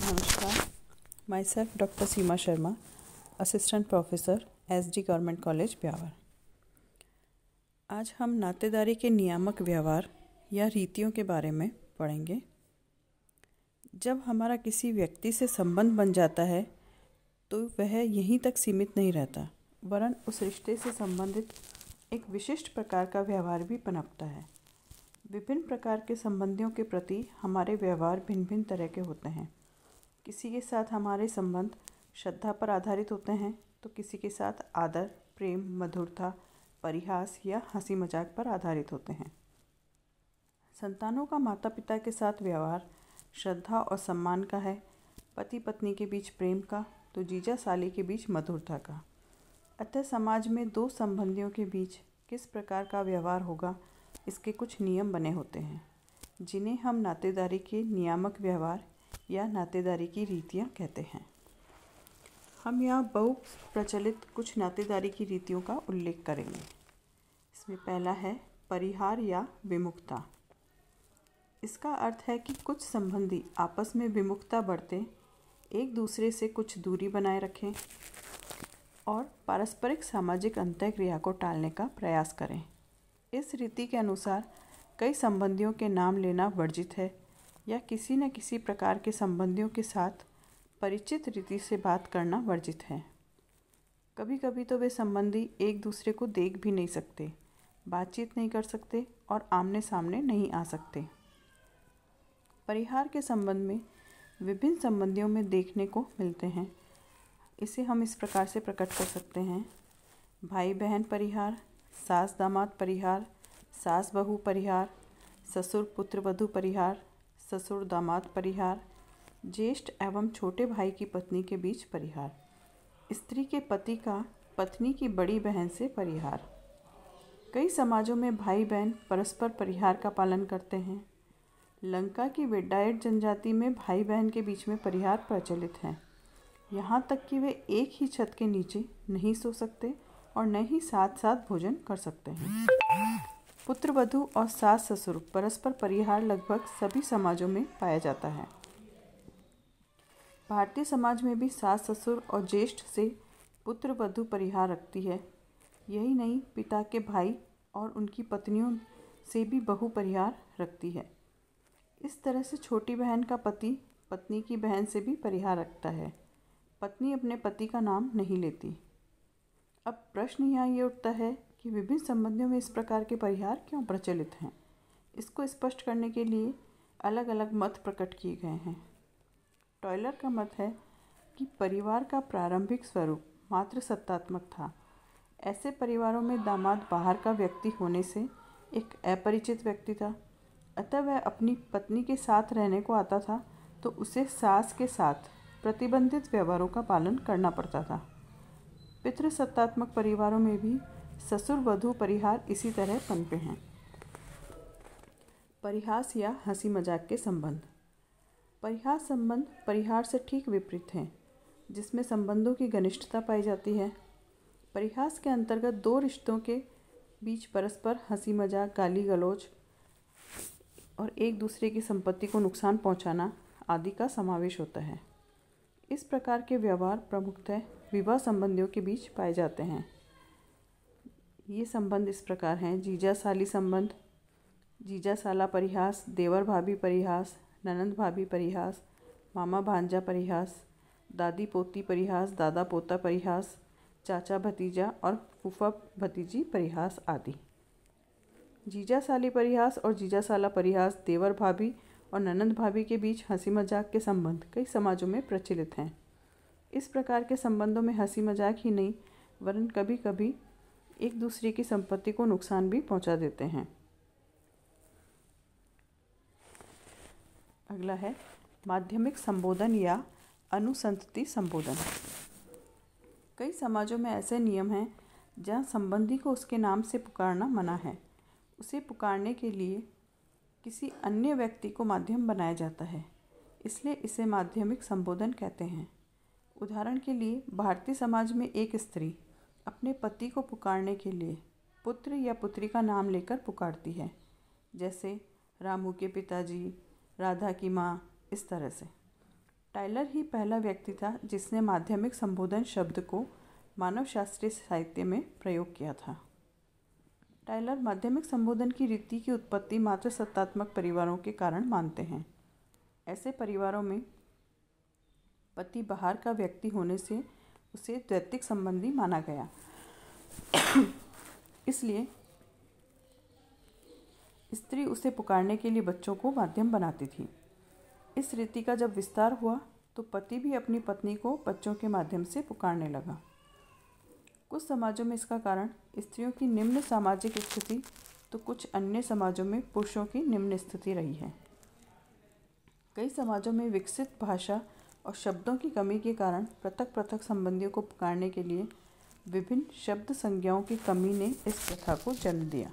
नमस्कार, my self doctor Seema Sharma, assistant professor SD government college Beawar. आज हम नातेदारी के नियामक व्यवहार या रीतियों के बारे में पढ़ेंगे। जब हमारा किसी व्यक्ति से संबंध बन जाता है तो वह यहीं तक सीमित नहीं रहता, वरन उस रिश्ते से संबंधित एक विशिष्ट प्रकार का व्यवहार भी पनपता है। विभिन्न प्रकार के संबंधियों के प्रति हमारे व्यवहार भिन्न भिन्न तरह के होते हैं। किसी के साथ हमारे संबंध श्रद्धा पर आधारित होते हैं तो किसी के साथ आदर, प्रेम, मधुरता, परिहास या हंसी मजाक पर आधारित होते हैं। संतानों का माता पिता के साथ व्यवहार श्रद्धा और सम्मान का है, पति पत्नी के बीच प्रेम का, तो जीजा साली के बीच मधुरता का। अतः समाज में दो संबंधियों के बीच किस प्रकार का व्यवहार होगा, इसके कुछ नियम बने होते हैं, जिन्हें हम नातेदारी के नियामक व्यवहार या नातेदारी की रीतियाँ कहते हैं। हम यहाँ बहु प्रचलित कुछ नातेदारी की रीतियों का उल्लेख करेंगे। इसमें पहला है परिहार या विमुखता। इसका अर्थ है कि कुछ संबंधी आपस में विमुखता बरतें, एक दूसरे से कुछ दूरी बनाए रखें और पारस्परिक सामाजिक अंतःक्रिया को टालने का प्रयास करें। इस रीति के अनुसार कई संबंधियों के नाम लेना वर्जित है या किसी न किसी प्रकार के संबंधियों के साथ परिचित रीति से बात करना वर्जित है। कभी कभी तो वे संबंधी एक दूसरे को देख भी नहीं सकते, बातचीत नहीं कर सकते और आमने सामने नहीं आ सकते। परिहार के संबंध में विभिन्न संबंधियों में देखने को मिलते हैं। इसे हम इस प्रकार से प्रकट कर सकते हैं: भाई बहन परिहार, सास दामाद परिहार, सास बहू परिहार, ससुर पुत्र वधू परिहार, ससुर दामाद परिहार, ज्येष्ठ एवं छोटे भाई की पत्नी के बीच परिहार, स्त्री के पति का पत्नी की बड़ी बहन से परिहार। कई समाजों में भाई बहन परस्पर परिहार का पालन करते हैं। लंका की वेड्डाइट जनजाति में भाई बहन के बीच में परिहार प्रचलित है, यहाँ तक कि वे एक ही छत के नीचे नहीं सो सकते और न ही साथ साथ भोजन कर सकते हैं। पुत्र वधू और सास ससुर परस्पर परिहार लगभग सभी समाजों में पाया जाता है। भारतीय समाज में भी सास ससुर और ज्येष्ठ से पुत्र वधू परिहार रखती है। यही नहीं, पिता के भाई और उनकी पत्नियों से भी बहू परिहार रखती है। इस तरह से छोटी बहन का पति पत्नी की बहन से भी परिहार रखता है। पत्नी अपने पति का नाम नहीं लेती। अब प्रश्न यहाँ ये उठता है कि विभिन्न संबंधियों में इस प्रकार के परिहार क्यों प्रचलित हैं। इसको स्पष्ट करने के लिए अलग अलग मत प्रकट किए गए हैं। टॉयलर का मत है कि परिवार का प्रारंभिक स्वरूप मात्र सत्तात्मक था। ऐसे परिवारों में दामाद बाहर का व्यक्ति होने से एक अपरिचित व्यक्ति था, अतः वह अपनी पत्नी के साथ रहने को आता था तो उसे सास के साथ प्रतिबंधित व्यवहारों का पालन करना पड़ता था। पितृसत्तात्मक परिवारों में भी ससुर वधू परिहार इसी तरह पनपे हैं। परिहास या हंसी मजाक के संबंध। परिहास संबंध परिहार से ठीक विपरीत हैं, जिसमें संबंधों की घनिष्ठता पाई जाती है। परिहास के अंतर्गत दो रिश्तों के बीच परस्पर हंसी मजाक, गाली गलौज और एक दूसरे की संपत्ति को नुकसान पहुंचाना आदि का समावेश होता है। इस प्रकार के व्यवहार प्रमुखतः विवाह संबंधियों के बीच पाए जाते हैं। ये संबंध इस प्रकार हैं: जीजा साली संबंध, जीजा साला परिहास, देवर भाभी परिहास, ननंद भाभी परिहास, मामा भांजा परिहास, दादी पोती परिहास, दादा पोता परिहास, चाचा भतीजा और फूफा भतीजी परिहास आदि। जीजा साली परिहास और जीजा साला परिहास, देवर भाभी और ननंद भाभी के बीच हंसी मजाक के संबंध कई समाजों में प्रचलित हैं। इस प्रकार के संबंधों में हंसी मजाक ही नहीं, वरन कभी कभी एक दूसरे की संपत्ति को नुकसान भी पहुंचा देते हैं। अगला है माध्यमिक संबोधन या अनुसंतति संबोधन। कई समाजों में ऐसे नियम हैं जहां संबंधी को उसके नाम से पुकारना मना है। उसे पुकारने के लिए किसी अन्य व्यक्ति को माध्यम बनाया जाता है, इसलिए इसे माध्यमिक संबोधन कहते हैं। उदाहरण के लिए भारतीय समाज में एक स्त्री अपने पति को पुकारने के लिए पुत्र या पुत्री का नाम लेकर पुकारती है, जैसे रामू के पिताजी, राधा की माँ, इस तरह से। टाइलर ही पहला व्यक्ति था जिसने माध्यमिक संबोधन शब्द को मानवशास्त्रीय साहित्य में प्रयोग किया था। टाइलर माध्यमिक संबोधन की रीति की उत्पत्ति मातृसत्तात्मक परिवारों के कारण मानते हैं। ऐसे परिवारों में पति बाहर का व्यक्ति होने से उसे द्वैतिक संबंधी माना गया। इसलिए स्त्री उसे पुकारने के लिए बच्चों को माध्यम बनाती थी। इस रीति का जब विस्तार हुआ तो पति भी अपनी पत्नी को बच्चों के माध्यम से पुकारने लगा। कुछ समाजों में इसका कारण स्त्रियों की निम्न सामाजिक स्थिति तो कुछ अन्य समाजों में पुरुषों की निम्न स्थिति रही है। कई समाजों में विकसित भाषा और शब्दों की कमी के कारण पृथक पृथक संबंधियों को पुकारने के लिए विभिन्न शब्द संज्ञाओं की कमी ने इस प्रथा को जन्म दिया।